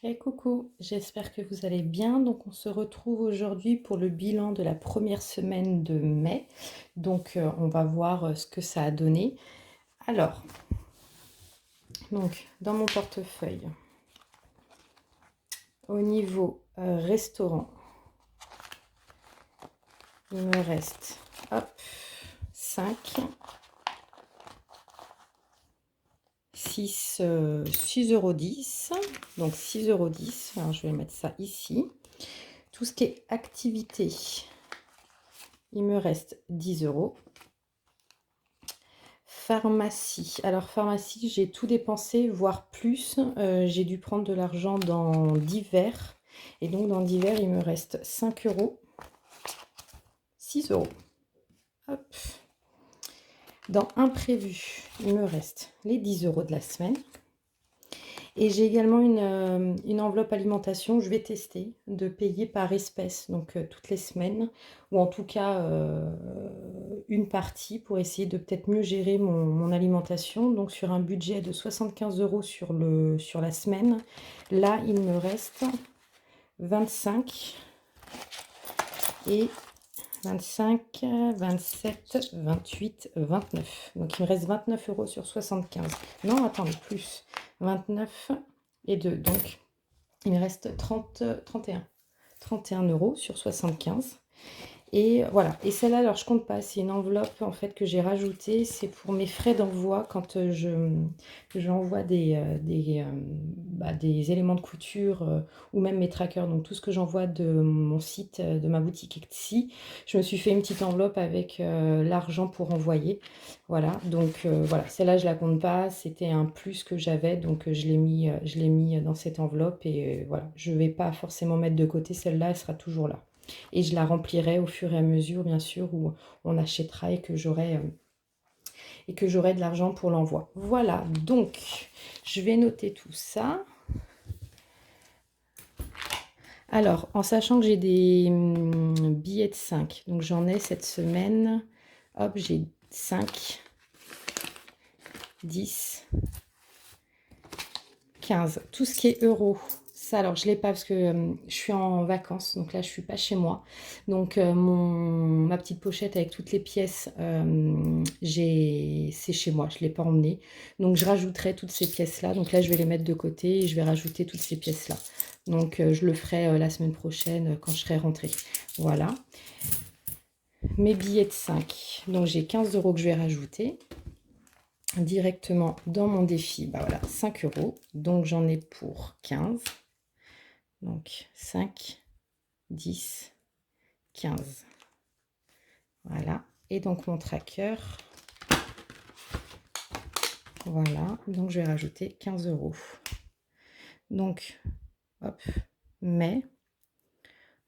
Et coucou, j'espère que vous allez bien. Donc on se retrouve aujourd'hui pour le bilan de la première semaine de mai. Donc on va voir ce que ça a donné. Alors, donc dans mon portefeuille, au niveau restaurant, il me reste hop, 5, 6, 6,10 €. Donc 6,10 €. Alors je vais mettre ça ici. Tout ce qui est activité, il me reste 10 €. Pharmacie. Alors pharmacie, j'ai tout dépensé, voire plus. J'ai dû prendre de l'argent dans divers. Et donc dans divers, il me reste 5 €, 6 €. Hop. Dans imprévu, il me reste les 10 € de la semaine. Et j'ai également une enveloppe alimentation. Je vais tester de payer par espèce, donc toutes les semaines, ou en tout cas une partie pour essayer de peut-être mieux gérer mon alimentation. Donc sur un budget de 75 € sur la semaine, là il me reste 25 et 25, 27, 28, 29. Donc il me reste 29 € sur 75. Non, attendez, plus. 29 et 2. Donc il me reste 31 € sur 75. Et voilà. Et celle-là, alors je compte pas. C'est une enveloppe en fait que j'ai rajoutée. C'est pour mes frais d'envoi quand j'envoie des éléments de couture ou même mes trackers. Donc tout ce que j'envoie de mon site, de ma boutique Etsy. Je me suis fait une petite enveloppe avec l'argent pour envoyer. Voilà. Donc voilà. Celle-là, je la compte pas. C'était un plus que j'avais. Donc je l'ai mis dans cette enveloppe. Et voilà. Je vais pas forcément mettre de côté. Celle-là, elle sera toujours là. Et je la remplirai au fur et à mesure, bien sûr, où on achètera et que j'aurai de l'argent pour l'envoi. Voilà, donc je vais noter tout ça. Alors, en sachant que j'ai des billets de 5, donc j'en ai cette semaine. Hop, j'ai 5, 10, 15. Tout ce qui est euros. Ça, alors je ne l'ai pas parce que je suis en vacances, donc là je ne suis pas chez moi. Donc ma petite pochette avec toutes les pièces, c'est chez moi, je ne l'ai pas emmenée. Donc je rajouterai toutes ces pièces-là. Donc là je vais les mettre de côté et je vais rajouter toutes ces pièces-là. Donc je le ferai la semaine prochaine quand je serai rentrée. Voilà. Mes billets de 5. Donc j'ai 15 € que je vais rajouter directement dans mon défi. Bah voilà, 5 €. Donc j'en ai pour 15. Donc 5, 10, 15. Voilà. Et donc mon tracker. Voilà. Donc je vais rajouter 15 €. Donc, hop, mai.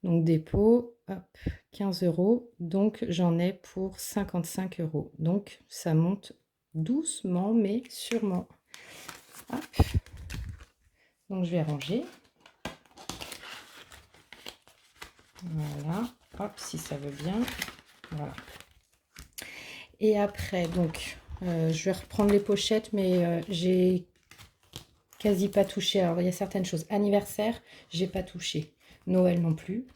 Donc dépôt, hop, 15 €. Donc j'en ai pour 55 €. Donc ça monte doucement mais sûrement. Hop. Donc je vais ranger. Voilà. Hop, si ça veut bien. Voilà. Et après, donc, je vais reprendre les pochettes, mais j'ai quasi pas touché. Alors, il y a certaines choses. Anniversaire, j'ai pas touché. Noël non plus.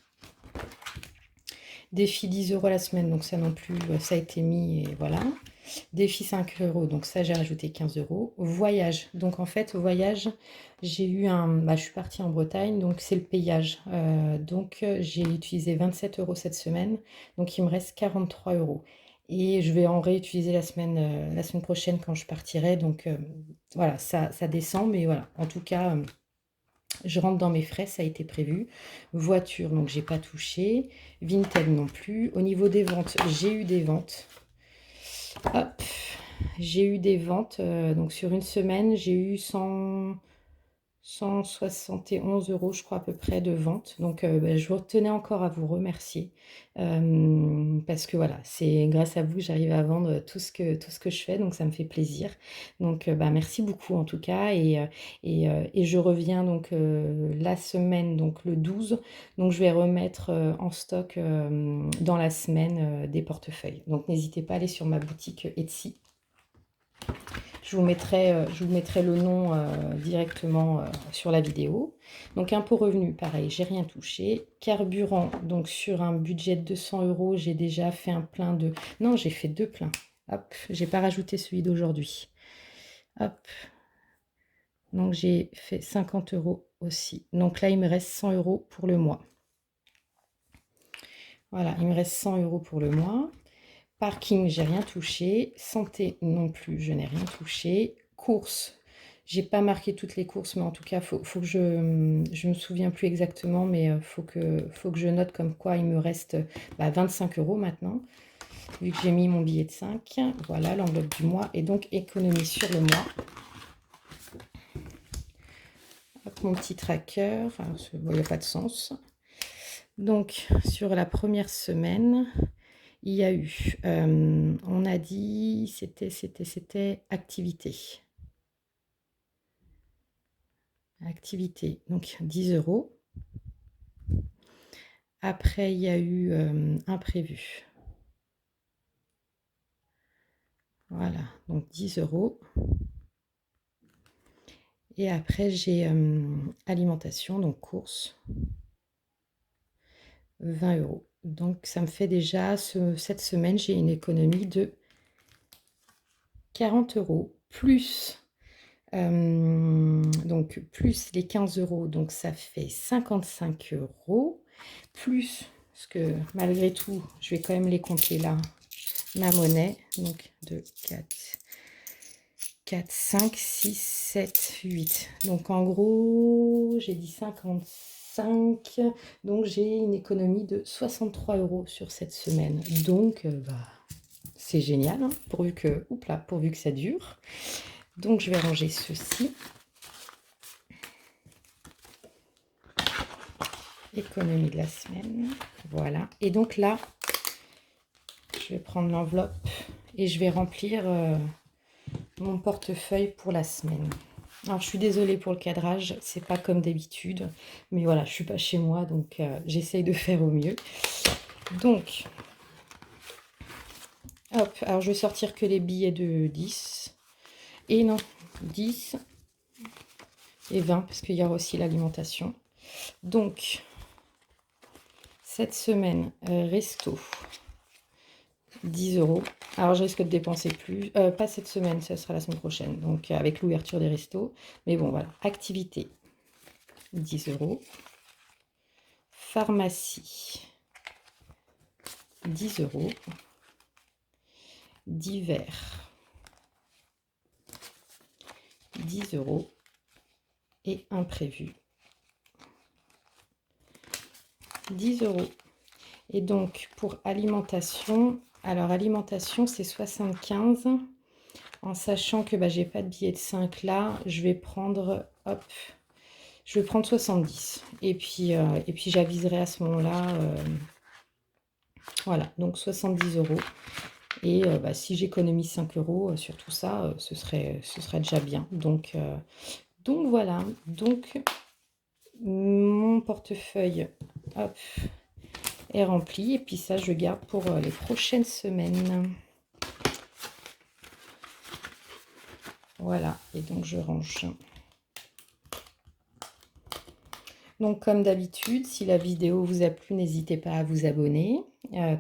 Défi 10 € la semaine, donc ça non plus, ça a été mis et voilà. Défi 5 €, donc ça j'ai rajouté 15 €. Voyage, donc en fait voyage, j'ai eu je suis partie en Bretagne, donc c'est le payage. Donc j'ai utilisé 27 € cette semaine, donc il me reste 43 €. Et je vais en réutiliser la semaine prochaine quand je partirai. Donc voilà, ça descend, mais voilà, en tout cas, je rentre dans mes frais, ça a été prévu. Voiture, donc j'ai pas touché. Vinted non plus. Au niveau des ventes, j'ai eu des ventes. Hop, j'ai eu des ventes. Donc sur une semaine, j'ai eu 171 € je crois à peu près de ventes. Donc je tenais encore à vous remercier parce que voilà, c'est grâce à vous que j'arrive à vendre tout ce que je fais, donc ça me fait plaisir. Donc merci beaucoup en tout cas et je reviens donc la semaine, donc le 12. Donc je vais remettre en stock dans la semaine des portefeuilles. Donc n'hésitez pas à aller sur ma boutique Etsy. je vous mettrai le nom directement sur la vidéo. Donc impôt revenu, pareil, j'ai rien touché. Carburant, donc sur un budget de 200 €, j'ai déjà fait un plein de... Non, j'ai fait 2 pleins. Hop, j'ai pas rajouté celui d'aujourd'hui. Hop, donc j'ai fait 50 € aussi. Donc là, il me reste 100 € pour le mois. Voilà, il me reste 100 € pour le mois. Parking, j'ai rien touché. Santé non plus, je n'ai rien touché. Courses, j'ai pas marqué toutes les courses, mais en tout cas, faut que je me souviens plus exactement, mais faut que je note comme quoi il me reste 25 € maintenant, vu que j'ai mis mon billet de 5. Voilà l'enveloppe du mois, et donc économie sur le mois. Hop, mon petit tracker, enfin, il n'y a pas de sens. Donc, sur la première semaine, il y a eu, on a dit, c'était activité. Activité, donc 10 €. Après, il y a eu imprévu. Voilà, donc 10 €. Et après, j'ai alimentation, donc courses, 20 €. Donc, ça me fait déjà, cette semaine, j'ai une économie de 40 €, plus, donc, plus les 15 €, donc ça fait 55 €, plus, parce que malgré tout, je vais quand même les compter là, ma monnaie, donc 2, 4, 5, 6, 7, 8. Donc en gros, j'ai dit 55, donc j'ai une économie de 63 € sur cette semaine. Donc, c'est génial, hein, pourvu que ça dure. Donc je vais ranger ceci. Économie de la semaine, voilà. Et donc là, je vais prendre l'enveloppe et je vais remplir mon portefeuille pour la semaine. Alors je suis désolée pour le cadrage, c'est pas comme d'habitude, mais voilà, je suis pas chez moi, donc j'essaye de faire au mieux. Donc, hop, alors je vais sortir que les billets de 10, et non, 10 et 20, parce qu'il y aura aussi l'alimentation. Donc, cette semaine, resto, 10 €. Alors, je risque de dépenser plus. Pas cette semaine, ça sera la semaine prochaine. Donc, avec l'ouverture des restos. Mais bon, voilà. Activité, 10 €. Pharmacie, 10 €. Divers, 10 €. Et imprévu, 10 €. Et donc, pour alimentation, alors alimentation, c'est 75. En sachant que j'ai pas de billet de 5 là, je vais prendre, hop, je vais prendre 70. Et puis j'aviserai à ce moment-là, voilà, donc 70 €. Et si j'économise 5 € sur tout ça, ce serait déjà bien. Donc voilà, donc mon portefeuille, hop, est rempli. Et puis ça, je garde pour les prochaines semaines. Voilà, et donc je range. Donc comme d'habitude, si la vidéo vous a plu, n'hésitez pas à vous abonner,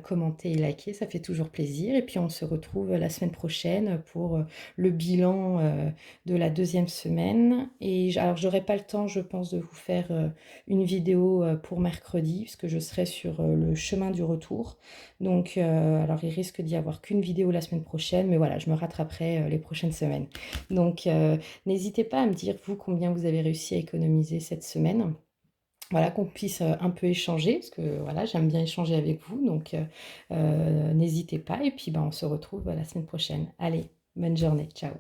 commenter et liker, ça fait toujours plaisir. Et puis on se retrouve la semaine prochaine pour le bilan de la deuxième semaine. Et alors j'aurai pas le temps, je pense, de vous faire une vidéo pour mercredi, puisque je serai sur le chemin du retour. Donc alors il risque d'y avoir qu'une vidéo la semaine prochaine, mais voilà, je me rattraperai les prochaines semaines. Donc n'hésitez pas à me dire, vous, combien vous avez réussi à économiser cette semaine. Voilà, qu'on puisse un peu échanger, parce que voilà, j'aime bien échanger avec vous, donc n'hésitez pas. Et puis on se retrouve la semaine prochaine. Allez, bonne journée, ciao.